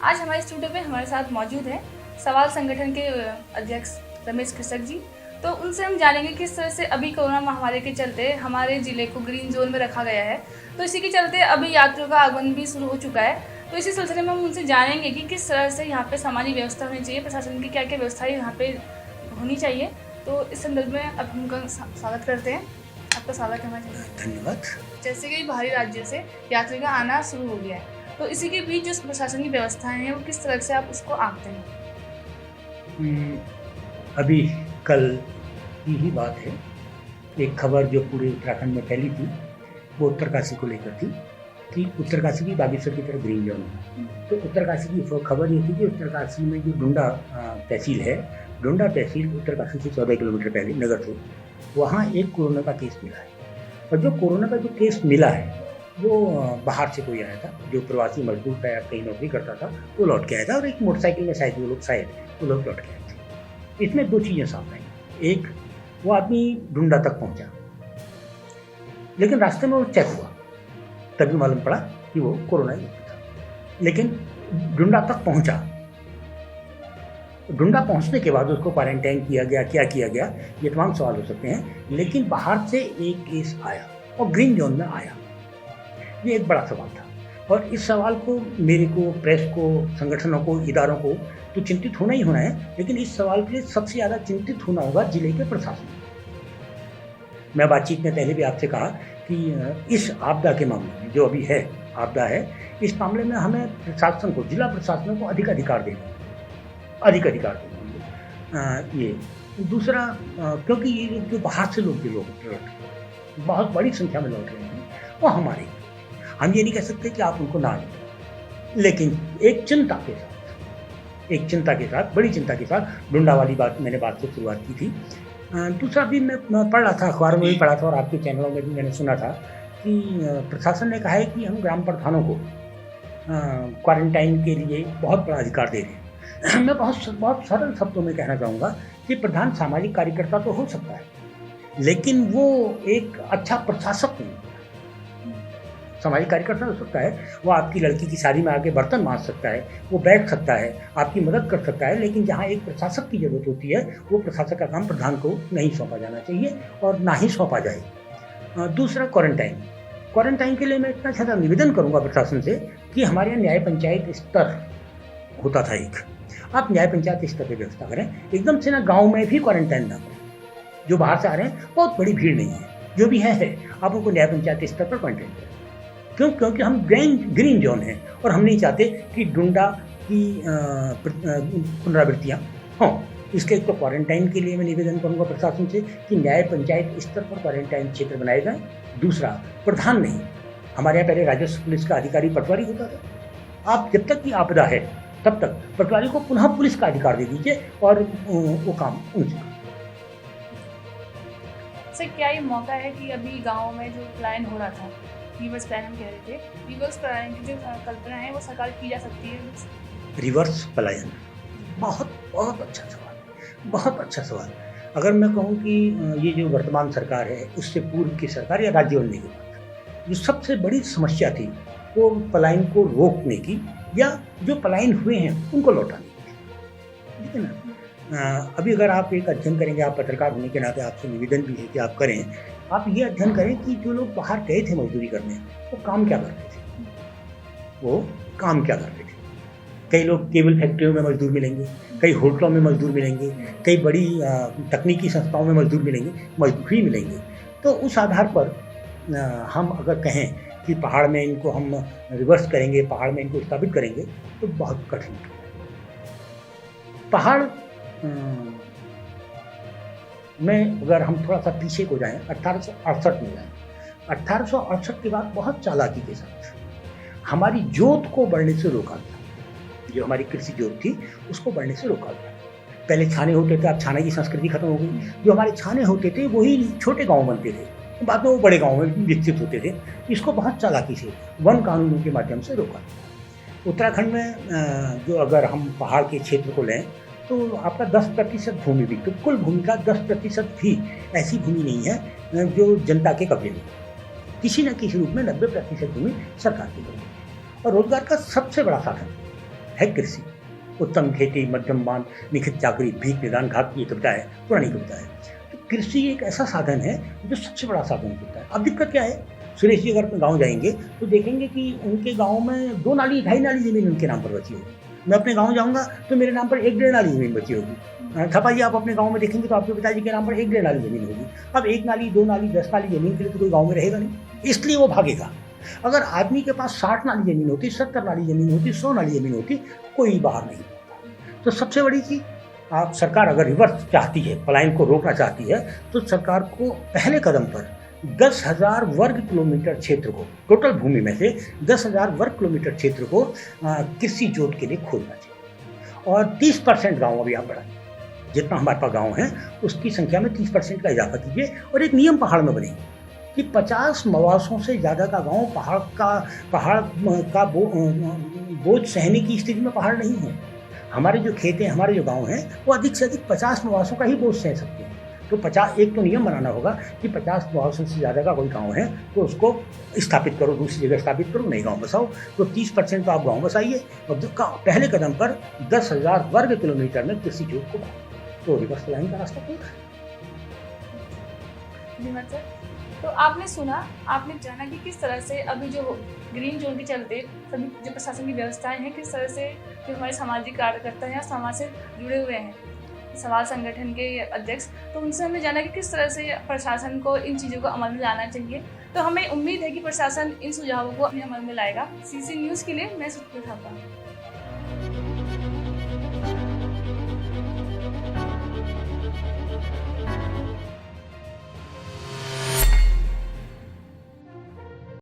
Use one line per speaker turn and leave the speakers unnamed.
आज हमारे स्टूडियो में हमारे साथ मौजूद है सवाल संगठन के अध्यक्ष रमेश कृषक जी। तो उनसे हम जानेंगे किस तरह से अभी कोरोना महामारी के चलते हमारे ज़िले को ग्रीन जोन में रखा गया है, तो इसी के चलते अभी यात्रियों का आगमन भी शुरू हो चुका है। तो इसी सिलसिले में हम उनसे जानेंगे कि किस तरह से यहाँ पे सामान्य व्यवस्था होनी चाहिए, प्रशासन की क्या क्या व्यवस्थाएं यहाँ पे होनी चाहिए। तो इस संदर्भ में अब हम उनका स्वागत करते हैं। आपका स्वागत करना चाहिए।
धन्यवाद।
जैसे कि बाहरी राज्यों से यात्री का आना शुरू हो गया है, तो इसी के बीच जो प्रशासन की व्यवस्थाएं हैं वो किस तरह से आप उसको आंकते हैं?
अभी कल की ही बात है, एक खबर जो पूरे उत्तराखंड में फैली थी वो उत्तरकाशी को लेकर थी कि उत्तरकाशी भी बागेश्वर की तरह ग्रीन जोन है। तो उत्तरकाशी की खबर ये थी कि उत्तरकाशी में जो डुंडा तहसील है, डुंडा तहसील उत्तरकाशी से 14 किलोमीटर पहले नगर से, वहाँ एक कोरोना का केस मिला है। और जो कोरोना का जो केस मिला है वो बाहर से कोई आया था, जो प्रवासी मजदूर था या कहीं नौकरी करता था, वो लौट के आया था और एक मोटरसाइकिल में शायद वो लोग लौट के आए थे। इसमें दो चीज़ें सामने आई। एक, वो आदमी डुंडा तक पहुंचा, लेकिन रास्ते में वो चेक हुआ, तभी मालूम पड़ा कि वो कोरोना युक्त था। लेकिन डुंडा तक पहुंचा, डुंडा पहुंचने के बाद उसको क्वारंटाइन किया गया, क्या किया गया, ये तमाम सवाल हो सकते हैं। लेकिन बाहर से एक केस आया और ग्रीन जोन में आया, ये एक बड़ा सवाल था। और इस सवाल को मेरे को, प्रेस को, संगठनों को, इदारों को तो चिंतित होना ही होना है, लेकिन इस सवाल के लिए सबसे ज़्यादा चिंतित होना होगा जिले के प्रशासन। मैं बातचीत में पहले भी आपसे कहा कि इस आपदा के मामले में, जो अभी है आपदा है, इस मामले में हमें प्रशासन को, जिला प्रशासन को अधिक अधिकार देना ये दूसरा, क्योंकि ये जो बाहर से लोग बहुत बड़ी संख्या में लौट रहे हैं, वो हमारे, हम ये नहीं कह सकते कि आप उनको ना लें, लेकिन एक चिंता के साथ, बड़ी चिंता के साथ डुंडा वाली मैंने बात से शुरुआत की थी। दूसरा भी मैं पढ़ रहा था, अखबारों में भी पढ़ा था और आपके चैनलों में भी मैंने सुना था कि प्रशासन ने कहा है कि हम ग्राम प्रधानों को क्वारंटाइन के लिए बहुत बड़ा अधिकार दे रहे हैं। मैं बहुत सरल शब्दों में कहना चाहूँगा कि प्रधान सामाजिक कार्यकर्ता तो हो सकता है, लेकिन वो एक अच्छा प्रशासक नहीं। सामाजिक कार्यकर्ता हो सकता है, वो आपकी लड़की की शादी में आके बर्तन मांज सकता है, वो बैठ सकता है, आपकी मदद कर सकता है, लेकिन जहाँ एक प्रशासक की जरूरत होती है, वो प्रशासक का काम प्रधान को नहीं सौंपा जाना चाहिए और ना ही सौंपा जाए। दूसरा, क्वारंटाइन के लिए मैं इतना ज़्यादा निवेदन करूँगा प्रशासन से कि हमारे यहाँ न्याय पंचायत स्तर होता था एक, आप न्याय पंचायत स्तर पर व्यवस्था करें। एकदम से ना गाँव में भी क्वारंटाइन ना करें, जो बाहर से आ रहे हैं बहुत बड़ी भीड़ नहीं है, जो भी है आप उनको न्याय पंचायत स्तर पर क्वारंटाइन करें। क्योंकि हम ग्रीन जोन है और हम नहीं चाहते कि डुंडा की पुनरावृत्तियाँ हों। इसके तो क्वारंटाइन के लिए मैं निवेदन करूँगा प्रशासन से कि न्याय पंचायत स्तर पर क्वारंटाइन क्षेत्र बनाए जाएँ। दूसरा, प्रधान नहीं, हमारे यहाँ पहले राजस्व पुलिस का अधिकारी पटवारी होता था। आप जब तक की आपदा है तब तक पटवारी को पुनः पुलिस का अधिकार दे दीजिए और वो काम उनसे।
सर, क्या ये मौका है कि अभी गाँव में जो पलायन हो रहा था, रिवर्स पलायन हम कह रहे थे, रिवर्स पलायन की जो कल्पना है वो सरकार की जा सकती है?
रिवर्स पलायन, बहुत अच्छा सवाल। अगर मैं कहूँ कि ये जो वर्तमान सरकार है, उससे पूर्व की सरकार या राज्य बनने के बाद जो सबसे बड़ी समस्या थी वो पलायन को रोकने की या जो पलायन हुए हैं उनको लौटाने की, ठीक है ना। अभी अगर आप एक अध्ययन करेंगे, आप पत्रकार होने के नाते आपसे निवेदन भी है कि आप करें, आप ये अध्ययन करें कि जो लोग बाहर गए थे मजदूरी करने, वो काम क्या करते थे। कई लोग केबल फैक्ट्रियों में मजदूर मिलेंगे, कई होटलों में मजदूर मिलेंगे, कई बड़ी तकनीकी संस्थाओं में मजदूर मिलेंगे। तो उस आधार पर हम अगर कहें कि पहाड़ में इनको हम रिवर्स करेंगे, पहाड़ में इनको स्थापित करेंगे, तो बहुत कठिन है। पहाड़ में अगर हम थोड़ा सा पीछे को जाएं, 1868 में जाएं, 1868 के बाद बहुत चालाकी के साथ हमारी जोत को बढ़ने से रोका गया। जो हमारी कृषि जोत थी उसको बढ़ने से रोका गया। पहले छाने होते थे, अब छाने की संस्कृति खत्म हो गई। जो हमारे छाने होते थे वही छोटे गांव बनते थे, बाद में वो बड़े गांव में विकसित होते थे। इसको बहुत चालाकी से वन कानूनों के माध्यम से रोका गया। उत्तराखंड में जो अगर हम पहाड़ के क्षेत्र को लें तो आपका 10% भूमि भी, तो कुल भूमि का 10% भी ऐसी भूमि नहीं है जो जनता के कब्जे में। किसी न किसी रूप में 90% भूमि सरकार की कब्जे में। और रोजगार का सबसे बड़ा साधन है कृषि। उत्तम खेती, मध्यम मान, निखित चाकरी, भीख निदान घात, ये कविता है, पुरानी कविता है। तो कृषि एक ऐसा साधन है जो सबसे बड़ा साधन होता है। अब दिक्कत क्या है, सुरेश जी अगर अपने गाँव जाएंगे तो देखेंगे कि उनके गाँव में 2 नाली 2.5 नाली ज़मीन उनके नाम पर बची होगी। मैं अपने गाँव जाऊँगा तो मेरे नाम पर 1-1.5 नाली ज़मीन बची होगी। थपा जी आप अपने गाँव में देखेंगे तो आपके पिताजी के नाम पर 1-1.5 नाली ज़मीन होगी। अब 1 नाली, 2 नाली, 10 नाली ज़मीन के लिए तो कोई गाँव में रहेगा नहीं, इसलिए वो भागेगा। अगर आदमी के पास 60 नाली ज़मीन होती, 70 नाली ज़मीन होती, 100 नाली ज़मीन होती, कोई बाहर नहीं होता। तो सबसे बड़ी चीज़, आप सरकार अगर रिवर्स चाहती है, पलायन को रोकना चाहती है, तो सरकार को पहले कदम पर 10,000 वर्ग किलोमीटर क्षेत्र को, टोटल भूमि में से 10,000 वर्ग किलोमीटर क्षेत्र को कृषि जोत के लिए खोलना चाहिए। और 30% गाँव अभी आप बढ़ाइए, जितना हमारे पास गाँव है उसकी संख्या में 30% का इजाफा कीजिए। और एक नियम पहाड़ में बनेगी कि 50 मवासों से ज़्यादा का गाँव पहाड़ का बोझ सहने की स्थिति में पहाड़ नहीं है। हमारे जो खेत हैं, हमारे जो गाँव हैं, वो अधिक से अधिक 50 मवासों का ही बोझ सह सकते हैं। तो 50, एक तो नियम बनाना होगा कि 50 मवासों से ज़्यादा का कोई गाँव है तो उसको स्थापित करो, दूसरी जगह स्थापित करो, नई गाँव बसाओ। तो 30% तो आप गाँव बसाइए और पहले कदम पर 10,000 वर्ग किलोमीटर में कृषि जोत को बढ़ाओ, तो रिवर्स लाइन का रास्ता खुलता है।
धन्यवाद सर। तो आपने सुना, आपने जाना कि किस तरह से अभी जो ग्रीन जोन के चलते सभी जो प्रशासन की व्यवस्थाएं हैं, किस तरह से जो हमारे सामाजिक कार्यकर्ता हैं या समाज से जुड़े हुए हैं, सवाल संगठन के अध्यक्ष, तो उनसे हमने जाना कि किस तरह से प्रशासन को इन चीज़ों को अमल में लाना चाहिए। तो हमें उम्मीद है कि प्रशासन इन सुझावों को अपने अमल में लाएगा। CC न्यूज़ के लिए मैं सुप्रीत थापा।